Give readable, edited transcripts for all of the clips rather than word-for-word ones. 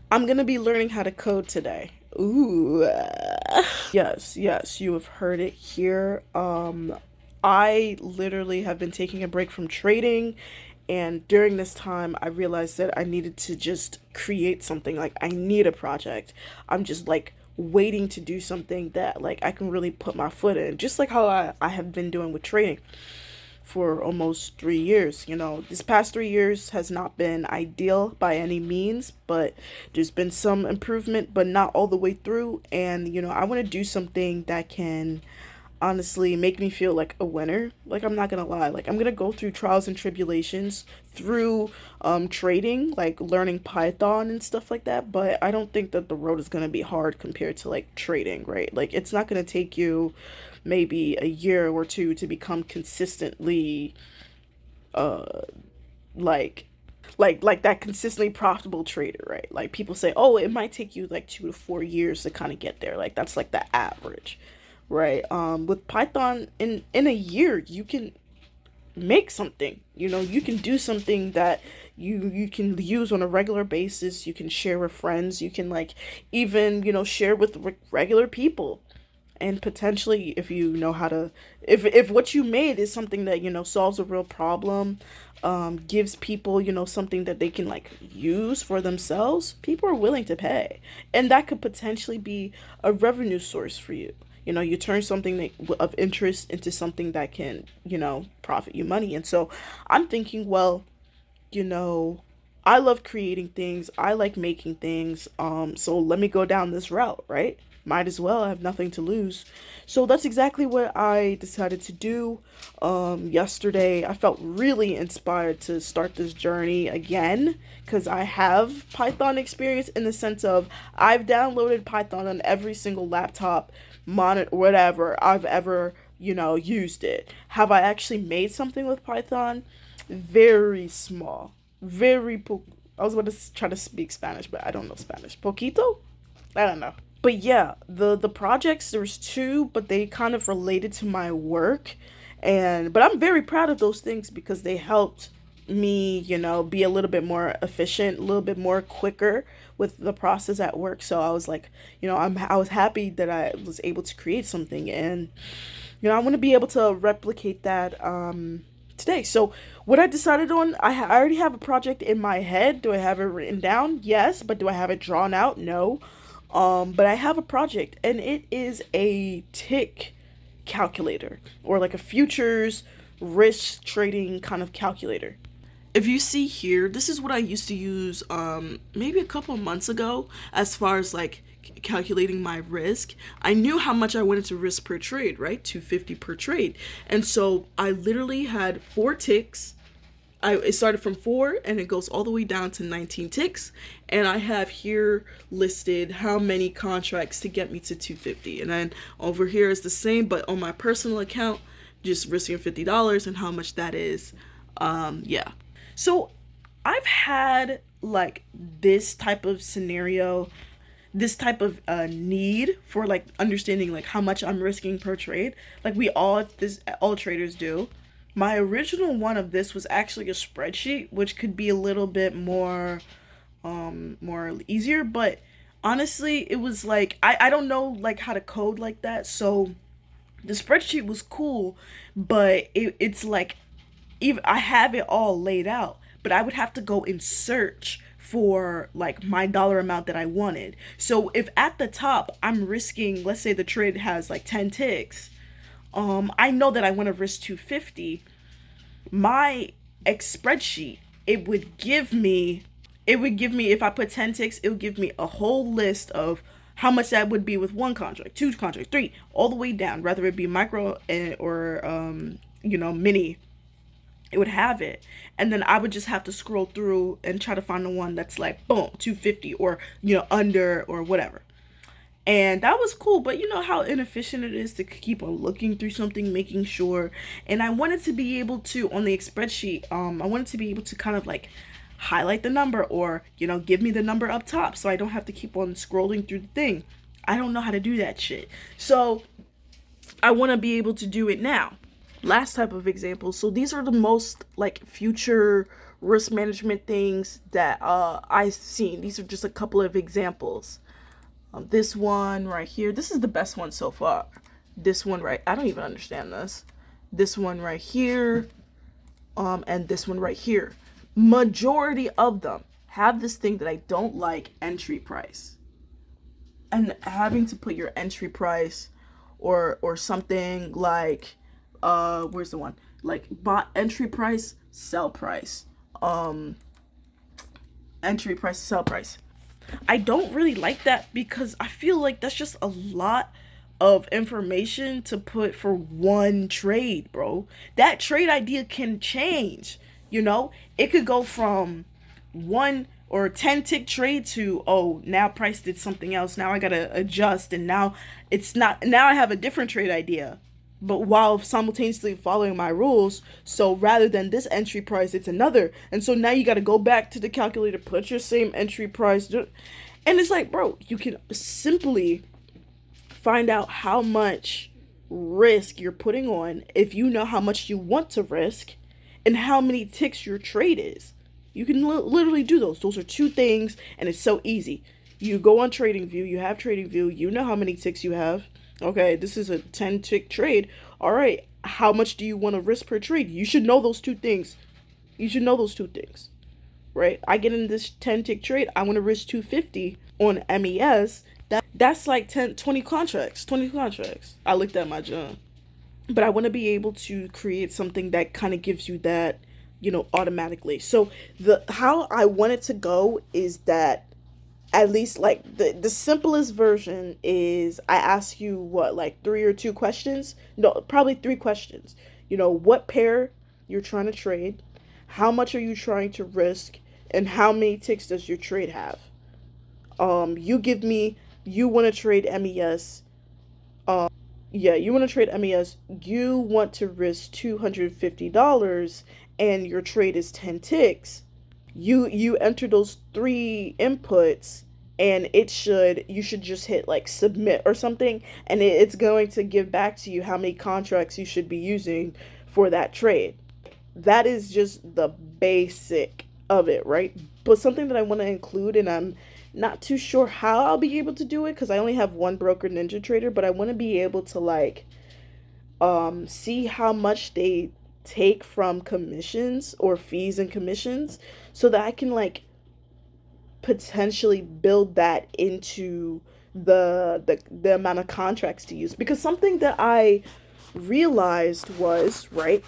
I'm gonna be learning how to code today. Ooh. Yes, you have heard it here. I literally have been taking a break from trading, and during this time, I realized that I needed to just create something. Like, I need a project. I'm just like waiting to do something that like I can really put my foot in, just like how I have been doing with trading for almost 3 years. This past 3 years has not been ideal by any means, but there's been some improvement, but not all the way through. And, I want to do something that can honestly make me feel like a winner. Like, I'm not gonna lie, like, I'm gonna go through trials and tribulations through trading, like learning Python and stuff like that, but I don't think that the road is gonna be hard compared to like trading, right? Like, it's not gonna take you maybe a year or two to become consistently like like that consistently profitable trader, right? Like, people say, oh, it might take you like 2 to 4 years to kind of get there. Like, that's like the average, right? With Python, in a year you can make something. You can do something that you can use on a regular basis. You can share with friends. You can like even share with regular people, and potentially, if you know how to, if what you made is something that solves a real problem, gives people something that they can like use for themselves, people are willing to pay, and that could potentially be a revenue source for you. You turn something of interest into something that can profit you money. And so I'm thinking, well, you know I love creating things. I like making things. So let me go down this route, right? Might as well. I have nothing to lose. So that's exactly what I decided to do. Yesterday, I felt really inspired to start this journey again because I have Python experience, in the sense of I've downloaded Python on every single laptop, monitor, whatever I've ever used it. Have I actually made something with Python? Very small, I was about to try to speak Spanish, but I don't know Spanish. Poquito? I don't know. But yeah, the projects, there's two, but they kind of related to my work. But I'm very proud of those things because they helped me, be a little bit more efficient, a little bit more quicker with the process at work. So I was like, I was happy that I was able to create something, and I want to be able to replicate that today. So what I decided on, I already have a project in my head. Do I have it written down? Yes, but do I have it drawn out? No. But I have a project, and it is a tick calculator, or like a futures risk trading kind of calculator. If you see here, this is what I used to use maybe a couple of months ago, as far as like calculating my risk. I knew how much I wanted to risk per trade, right? 250 per trade. And so I literally had four ticks. It started from 4 and it goes all the way down to 19 ticks, and I have here listed how many contracts to get me to 250. And then over here is the same, but on my personal account, just risking $50 and how much that is. Yeah. So I've had like this type of scenario, this type of need for like understanding like how much I'm risking per trade. Like, we all traders do. My original one of this was actually a spreadsheet, which could be a little bit more easier, but honestly, it was like I don't know like how to code like that. So the spreadsheet was cool, but it's like, even I have it all laid out, but I would have to go and search for like my dollar amount that I wanted. So if at the top I'm risking, let's say the trade has like 10 ticks, I know that I want to risk 250. My X spreadsheet, it would give me if I put 10 ticks, it would give me a whole list of how much that would be with one contract, two contract, three, all the way down, whether it be micro or mini. It would have it, and then I would just have to scroll through and try to find the one that's like boom 250, or under, or whatever. And that was cool, but you know how inefficient it is to keep on looking through something, making sure. And I wanted to be able to, on the spreadsheet, I wanted to be able to kind of like highlight the number, or give me the number up top, so I don't have to keep on scrolling through the thing. I don't know how to do that shit, so I want to be able to do it now. Last type of example. So these are the most like future risk management things that I've seen. These are just a couple of examples. This one right here, this is the best one so far. This one right, I don't even understand this. This one right here, and this one right here. Majority of them have this thing that I don't like, entry price. And having to put your entry price or something like where's the one? Like bot entry price, sell price. Entry price, sell price. I don't really like that because I feel like that's just a lot of information to put for one trade, bro. That trade idea can change, you know? It could go from one or 10 tick trade to, oh, now price did something else. Now I got to adjust and now it's not, now I have a different trade idea. But while simultaneously following my rules, so rather than this entry price, it's another. And so now you got to go back to the calculator, put your same entry price. And it's like, bro, you can simply find out how much risk you're putting on if you know how much you want to risk and how many ticks your trade is. You can literally do those. Those are two things, and it's so easy. You go on TradingView, you have TradingView, you know how many ticks you have. Okay, this is a 10 tick trade. All right, how much do you want to risk per trade? You should know those two things. You should know those two things, right? I get in this 10 tick trade, I want to risk 250 on MES. That's like 20 contracts. 20 contracts. I looked at my job. But I want to be able to create something that kind of gives you that, you know, automatically. So the how I want it to go is that at least like the simplest version is I ask you what, like 3 or 2 questions? No, probably 3 questions. You know, what pair you're trying to trade, how much are you trying to risk, and how many ticks does your trade have? You give me, you want to trade MES. Yeah, you want to trade MES. You want to risk $250 and your trade is 10 ticks. You enter those 3 inputs and you should just hit like submit or something, and it's going to give back to you how many contracts you should be using for that trade. That is just the basic of it, right? But something that I want to include, and I'm not too sure how I'll be able to do it because I only have one broker ninja trader, but I want to be able to like see how much they take from commissions or fees and commissions so that I can like potentially build that into the amount of contracts to use. Because something that I realized was, right,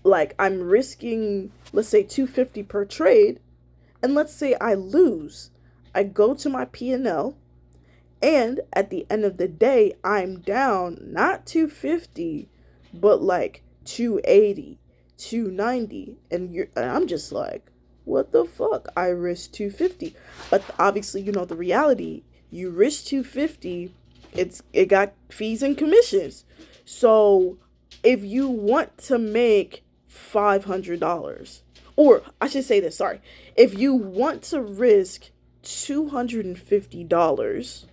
like I'm risking, let's say 250 per trade, and let's say I lose. I go to my P&L, and at the end of the day, I'm down not 250, but like 280, 290, and I'm just like, what the fuck? I risked 250. But obviously, you know the reality. You risk 250, it got fees and commissions. So if you want to make $500, or I should say this, sorry. If you want to risk $250,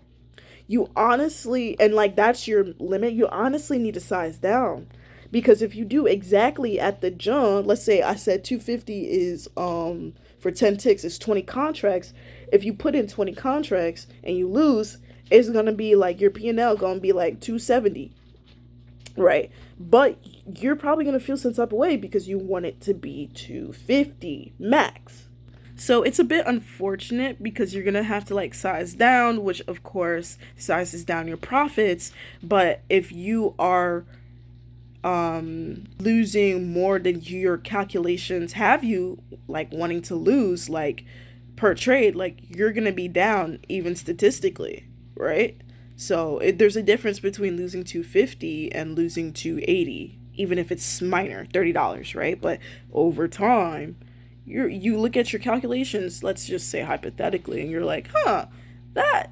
you honestly, and like that's your limit, you honestly need to size down. Because if you do exactly at the jump, let's say I said 250 is for 10 ticks is 20 contracts. If you put in 20 contracts and you lose, it's gonna be like your P&L gonna be like 270, right? But you're probably gonna feel some type of way because you want it to be 250 max. So it's a bit unfortunate because you're gonna have to like size down, which of course sizes down your profits. But if you are losing more than your calculations have you like wanting to lose, like per trade, like you're gonna be down even statistically, right? So there's a difference between losing 250 and losing 280, even if it's minor, $30, right? But over time, you look at your calculations, let's just say hypothetically, and you're like, that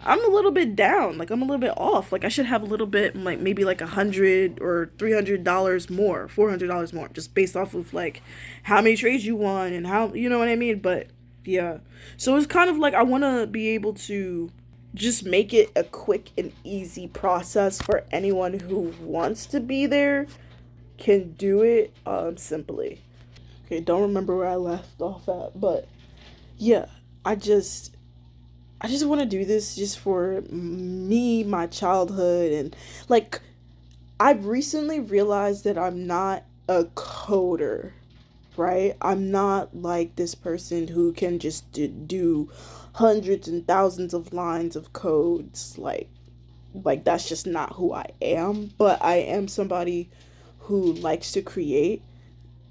I'm a little bit down, like I'm a little bit off, like I should have a little bit, like maybe like $100 or $300 more, $400 more, just based off of like how many trades you won and how, you know what I mean? But yeah, so it's kind of like I want to be able to just make it a quick and easy process for anyone who wants to be there can do it simply. Okay, don't remember where I left off at, but yeah, I just I just want to do this just for me, my childhood, and like I've recently realized that I'm not a coder, right? I'm not like this person who can just do hundreds and thousands of lines of codes. Like that's just not who I am. But I am somebody who likes to create,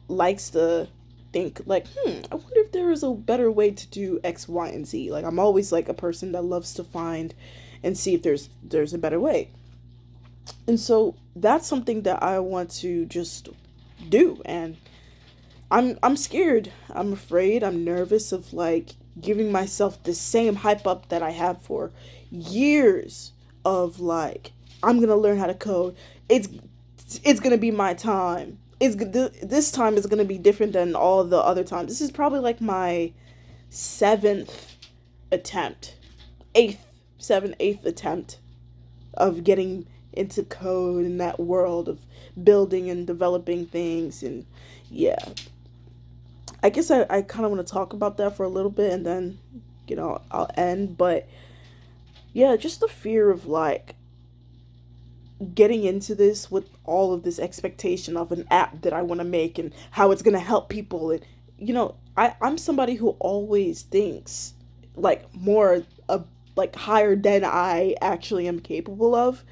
likes to think like, I wonder if there is a better way to do X, Y, and Z. Like I'm always like a person that loves to find and see if there's a better way. And so that's something that I want to just do. And I'm scared. I'm afraid. I'm nervous of like giving myself the same hype up that I have for years of like I'm going to learn how to code. It's it's going to be my time. This time is going to be different than all the other times. This is probably like my seventh attempt. Eighth, seventh, eighth attempt of getting into code in that world of building and developing things. And yeah, I guess I kind of want to talk about that for a little bit and then, I'll end. But yeah, just the fear of like getting into this with all of this expectation of an app that I want to make and how it's going to help people. And, I'm somebody who always thinks like more, like higher than I actually am capable of.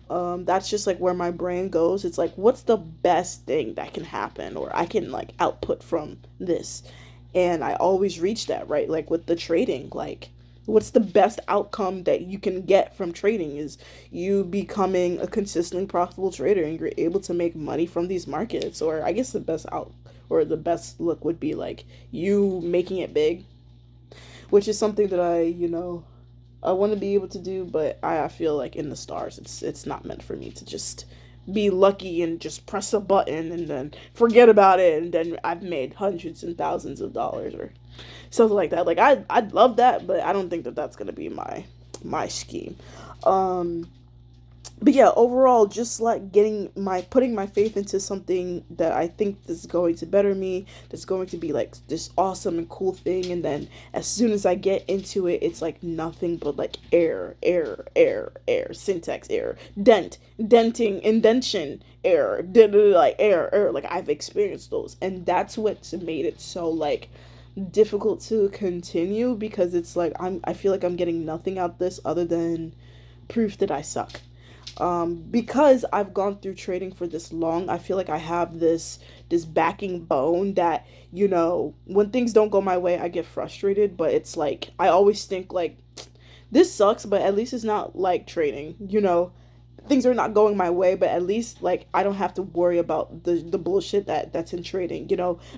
That's just like where my brain goes. It's like, what's the best thing that can happen or I can like output from this? And I always reach that, right? Like with the trading, like what's the best outcome that you can get from trading is you becoming a consistently profitable trader and you're able to make money from these markets. Or I guess the best out or the best look would be like you making it big, which is something that I want to be able to do, but I feel like in the stars, it's not meant for me to just be lucky and just press a button and then forget about it, and then I've made hundreds and thousands of dollars or something like that. Like I'd love that, but I don't think that that's gonna be my scheme. Um, but yeah, overall, just like putting my faith into something that I think is going to better me, that's going to be like this awesome and cool thing, and then as soon as I get into it, it's like nothing but like error, syntax error, indentation error, like error. Like I've experienced those, and that's what's made it so like difficult to continue because it's like I feel like I'm getting nothing out of this other than proof that I suck. Because I've gone through trading for this long, I feel like I have this backing bone that when things don't go my way, I get frustrated. But it's like I always think like this sucks, but at least it's not like trading. Things are not going my way, but at least like I don't have to worry about the bullshit that's in trading.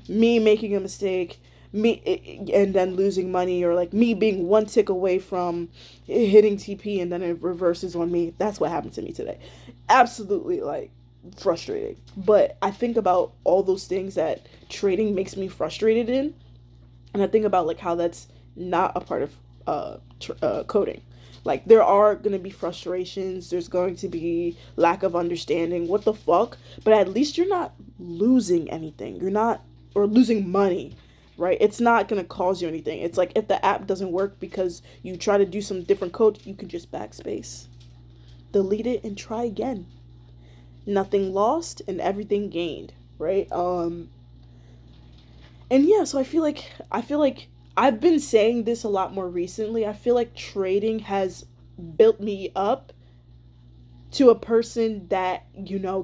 Me making a mistake, me and then losing money, or like me being one tick away from hitting TP and then it reverses on me. That's what happened to me today. Absolutely like frustrating. But I think about all those things that trading makes me frustrated in, and I think about like how that's not a part of coding. Like there are going to be frustrations, there's going to be lack of understanding, what the fuck, but at least you're not losing anything. You're not, or losing money, right? It's not going to cause you anything. It's like if the app doesn't work because you try to do some different code, you can just backspace, delete it, and try again. Nothing lost and everything gained, right? And yeah, so I feel like I've been saying this a lot more recently. I feel like trading has built me up to a person that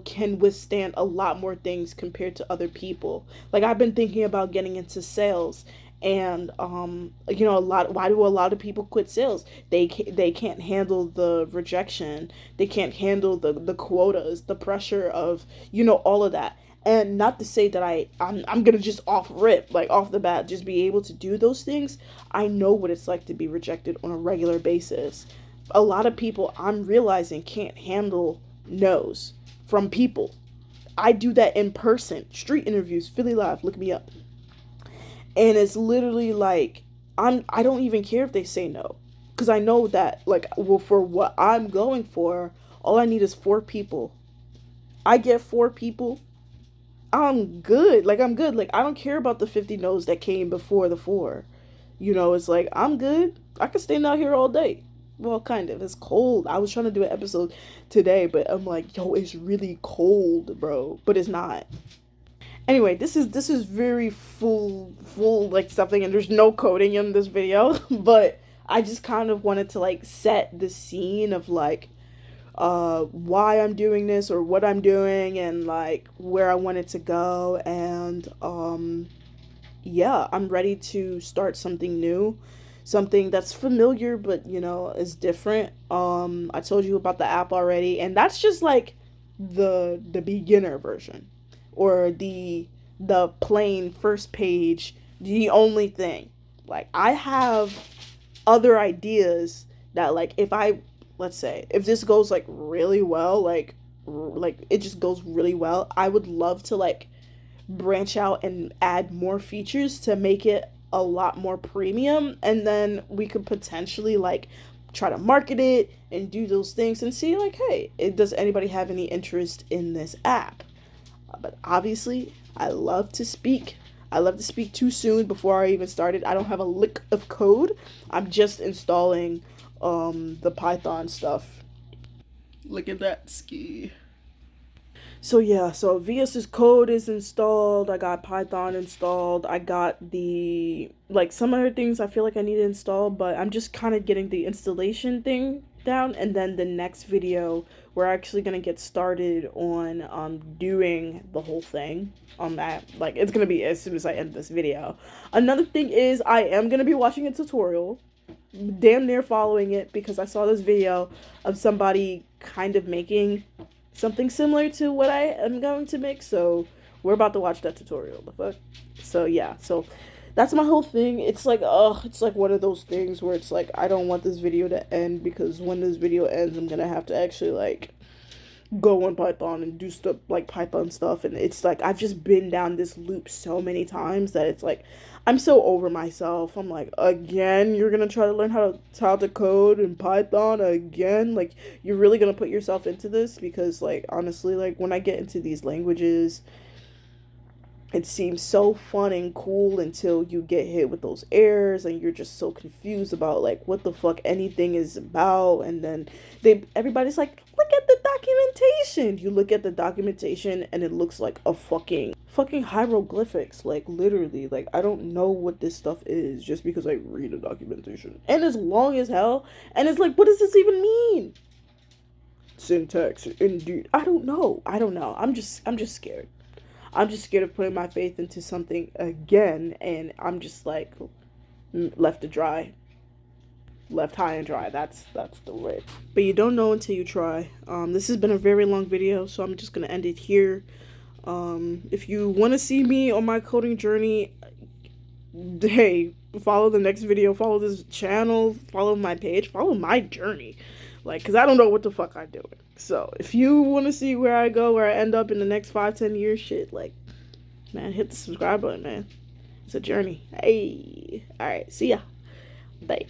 can withstand a lot more things compared to other people. Like I've been thinking about getting into sales, and a lot, why do a lot of people quit sales? They can't handle the rejection, they can't handle the quotas, the pressure of all of that. And not to say that I'm gonna just off rip, like off the bat, just be able to do those things. I know what it's like to be rejected on a regular basis. A lot of people, I'm realizing, can't handle no's from people. I do that in person, street interviews, Philly Live, look me up. And it's literally like I don't even care if they say no, because I know that like, well, for what I'm going for, all I need is four people. I get four people, I'm good. Like, I'm good. Like, I don't care about the 50 no's that came before the four. You know, it's like, I'm good. I could stand out here all day. Well, kind of. It's cold. I was trying to do an episode today, but I'm like, yo, it's really cold, bro. But it's not. Anyway, this is very full like something, and there's no coding in this video, but I just kind of wanted to like set the scene of like why I'm doing this or what I'm doing and like where I want it to go, and yeah, I'm ready to start something new, something that's familiar but you know is different. I told you about the app already, and that's just like the beginner version, or the plain first page, the only thing. Like, I have other ideas that, like, if I, let's say if this goes like really well, like it just goes really well, I would love to like branch out and add more features to make it a lot more premium, and then we could potentially like try to market it and do those things and see like, hey, does anybody have any interest in this app? But obviously, I love to speak too soon before I even started. I don't have a lick of code. I'm just installing the Python stuff. Look at that ski. So yeah, so VS's code is installed. I got Python installed. I got the like some other things I feel like I need to install, but I'm just kind of getting the installation thing down, and then the next video we're actually gonna get started on doing the whole thing on that. Like, it's gonna be as soon as I end this video. Another thing is I am gonna be watching a tutorial, damn near following it, because I saw this video of somebody kind of making something similar to what I am going to make, so we're about to watch that tutorial. The fuck? So yeah, so that's my whole thing. It's like, it's like one of those things where it's like, I don't want this video to end, because when this video ends, I'm gonna have to actually like go on Python and do stuff like Python stuff, and it's like I've just been down this loop so many times that it's like I'm so over myself. I'm like, again, you're gonna try to learn how to code in Python again? Like, you're really gonna put yourself into this? Because like, honestly, like when I get into these languages, it seems so fun and cool until you get hit with those errors and you're just so confused about like what the fuck anything is about. And then everybody's like, look at the documentation. You look at the documentation and it looks like a fucking hieroglyphics. Like, literally, like I don't know what this stuff is just because I read a documentation, and it's long as hell, and it's like, what does this even mean? Syntax, indeed. I don't know. I'm just scared. I'm just scared of putting my faith into something again, and I'm just like left to dry, left high and dry. That's the way. But you don't know until you try. This has been a very long video, so I'm just gonna end it here. If you want to see me on my coding journey, hey, follow the next video, follow this channel, follow my page, follow my journey. Like, because I don't know what the fuck I'm doing. So, if you want to see where I go, where I end up in the next 5-10 years, shit, like, man, hit the subscribe button, man. It's a journey. Hey. Alright, see ya. Bye.